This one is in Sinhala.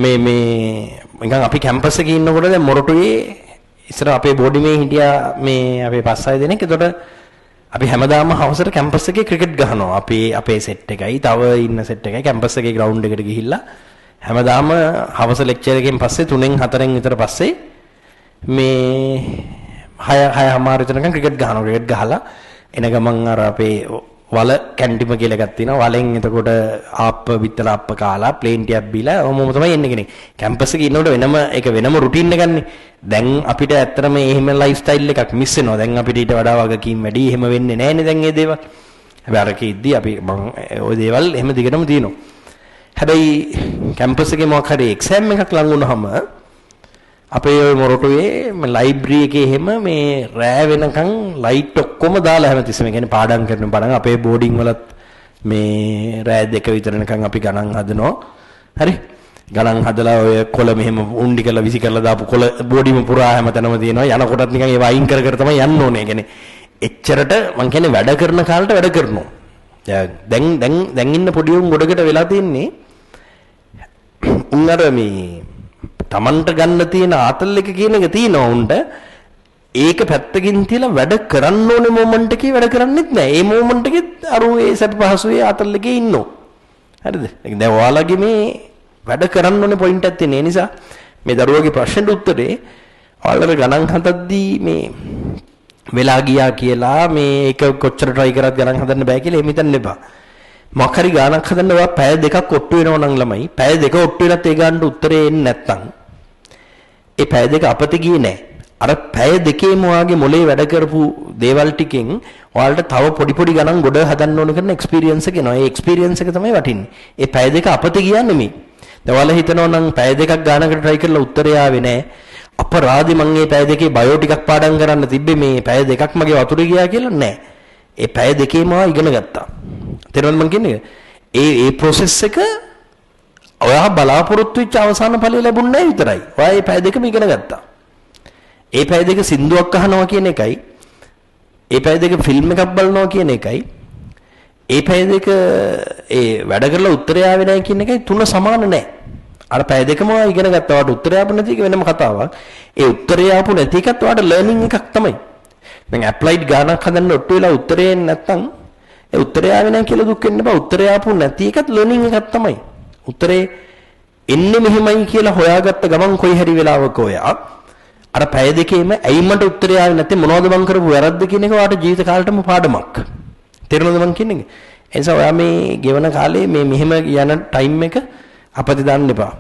මේ නිකන් අපි කැම්පස් එකේ ඉන්නකොට දැන් මොරටුවේ ඉස්සර අපේ බෝඩි මේ හිටියා මේ අපේ 5-6 දෙනෙක්. ඒතකොට අපි හැමදාම හවසට කැම්පස් එකේ ක්‍රිකට් ගහනවා. අපේ සෙට් එකයි තව ඉන්න සෙට් එකයි කැම්පස් එකේ ග්‍රවුන්ඩ් එකට ගිහිල්ලා හැමදාම හවස ලෙක්චර් එකෙන් පස්සේ 3-4 විතර පස්සේ මේ 6:00 විතරකම් ක්‍රිකට් ගහනවා. ක්‍රිකට් ගහලා එන ගමන් අර අපේ වල කැන්ටිම කියලා එකක් තියෙනවා. වලෙන් එතකොට ආප්ප විතර ආප්ප කාලා ප්ලේන් ටිකක් බීලා ඔහොම තමයි එන්නේ කෙනෙක්. කැම්පස් එකේ ඉන්නකොට වෙනම රුටීන් එකක්නේ. දැන් අපිට ඇත්තටම එහෙම ලයිෆ් ස්ටයිල් එකක් මිස් වෙනවා. දැන් අපිට ඊට වඩා වගකීම් වැඩි. එහෙම වෙන්නේ නැහැනේ දැන් මේ දේවල්. හැබැයි අරක ඉද්දි අපි ওই දේවල් එහෙම දිගටම තියෙනවා. හැබැයි කැම්පස් එකේ මොකක් හරි එක්සෑම් එකක් ලඟ වුණාම අපේ ওই මොරටුවේ ලයිබ්‍රරි එකේ එහෙම මේ රෑ වෙනකන් ලයිට් ඔක්කොම දාලා හැමතිස්සෙම කියන්නේ පාඩම් කරන පාඩම් අපේ බෝඩින් වලත් මේ රෑ 2 විතර වෙනකන් අපි ගණන් හදනවා. හරි. ගණන් හදලා ඔය කොළ මෙහෙම උණ්ඩි කරලා විසි කරලා දාපු කොළ බෝඩිම පුරා හැමතැනම තියෙනවා. යනකොටත් නිකන් ඒව අයින් කර තමයි යන්න ඕනේ. කියන්නේ එච්චරට මං කියන්නේ වැඩ කරන කාලට වැඩ කරනවා. දැන් ඉන්න පොඩි උන් ගොඩකට වෙලා තින්නේ උන්නර මේ තමන්ට ගන්න තියෙන ආතල් එක කියන එක තියෙනවා උන්ට. ඒක පැත්තකින් තියලා වැඩ කරන්න ඕනේ මොමන්ට් එකේ වැඩ කරන්නෙත් නැහැ. ඒ මොමන්ට් එකේ අර ඒ සැප පහසුවේ ආතල් එකේ ඉන්නෝ. හරිද? දැන් ඔයාලගේ මේ වැඩ කරන්න ඕනේ පොයින්ට් එකක් තියෙන නිසා මේ දරුවගේ ප්‍රශ්නෙට උත්තරේ ඔයාලට ගණන් හදද්දී මේ වෙලා ගියා කියලා මේ ඒක කොච්චර try කරත් ගණන් හදන්න බෑ කියලා එහෙම හිතන්න එපා. මොකක් හරි ගානක් හදන්න ඔයා පැය දෙකක් ඔට්ටු වෙනවා නම් ළමයි පැය දෙක ඔට්ටු වෙනත් ඒ ගානට උත්තරේ එන්නේ නැත්තම් ඒ පැය දෙක අපතේ ගියේ නැහැ. අර පැය දෙකේම ඔයාගේ මොලේ වැඩ කරපු දේවල් ටිකෙන් ඔයාලට තව පොඩි ගණන් ගොඩ හදන්න ඕන කරන එක්ස්පීරියන්ස් එක එනවා. ඒ එක්ස්පීරියන්ස් එක තමයි වටින්නේ. ඒ පැය දෙක අපතේ ගියා නෙමෙයි. දැන් ඔයාලා හිතනවා නම් පැය දෙකක් ගානකට try කරලා උත්තරය ආවේ නැහැ. අපරාධි මං මේ පැය දෙකේ බයෝ ටිකක් පාඩම් කරන්න තිබ්බේ මේ පැය දෙකක් මගේ වතුරේ ගියා කියලා නෑ. ඒ පැය දෙකේම ඉගෙන ගත්තා. තේරුණාද මං කියන්නේ? ඒ process එක ඔයා බලාපොරොත්තු වෙච්ච අවසාන ඵලය ලැබුණ නැහැ විතරයි. ඔයා මේ පැය දෙකම ඉගෙන ගත්තා. ඒ පැය දෙක සින්දුවක් අහනවා කියන එකයි ඒ පැය දෙක ෆිල්ම් එකක් බලනවා කියන එකයි ඒ පැය දෙක ඒ වැඩ කරලා උත්තරය ආවේ නැහැ කියන එකයි තුන සමාන නැහැ. අර පැය දෙකම ඉගෙන ගත්තා. වාට උත්තරය ආපු නැති එක වෙනම කතාවක්. ඒ උත්තරය ආපු නැති එකත් වාට ලර්නින් එකක් තමයි. දැන් ඇප්ලයිඩ් ගානක් හදන්න ඔට්ටු වෙලා උත්තරේ නැත්තම් ඒ උත්තරය ආවේ නැහැ කියලා දුක් වෙන්න බෑ. උත්තරය ආපු නැති එකත් ලර්නින් එකක් තමයි. උත්තරේ එන්නේ මෙහෙමයි කියලා හොයාගත්ත ගමන් කොයි හරි වෙලාවක ඔයා අර පැය දෙකේම ඇයි මට උත්තරය ආවේ නැත්තේ මොනවද මං කරපු වැරද්ද කියන එක වාට ජීවිත කාලෙටම පාඩමක්. තේරුණාද මං කියන්නේ? ඒ නිසා ඔයා මේ ගෙවන කාලේ මේ මෙහෙම යන ටයිම් එක අපතේ දාන්න එපා.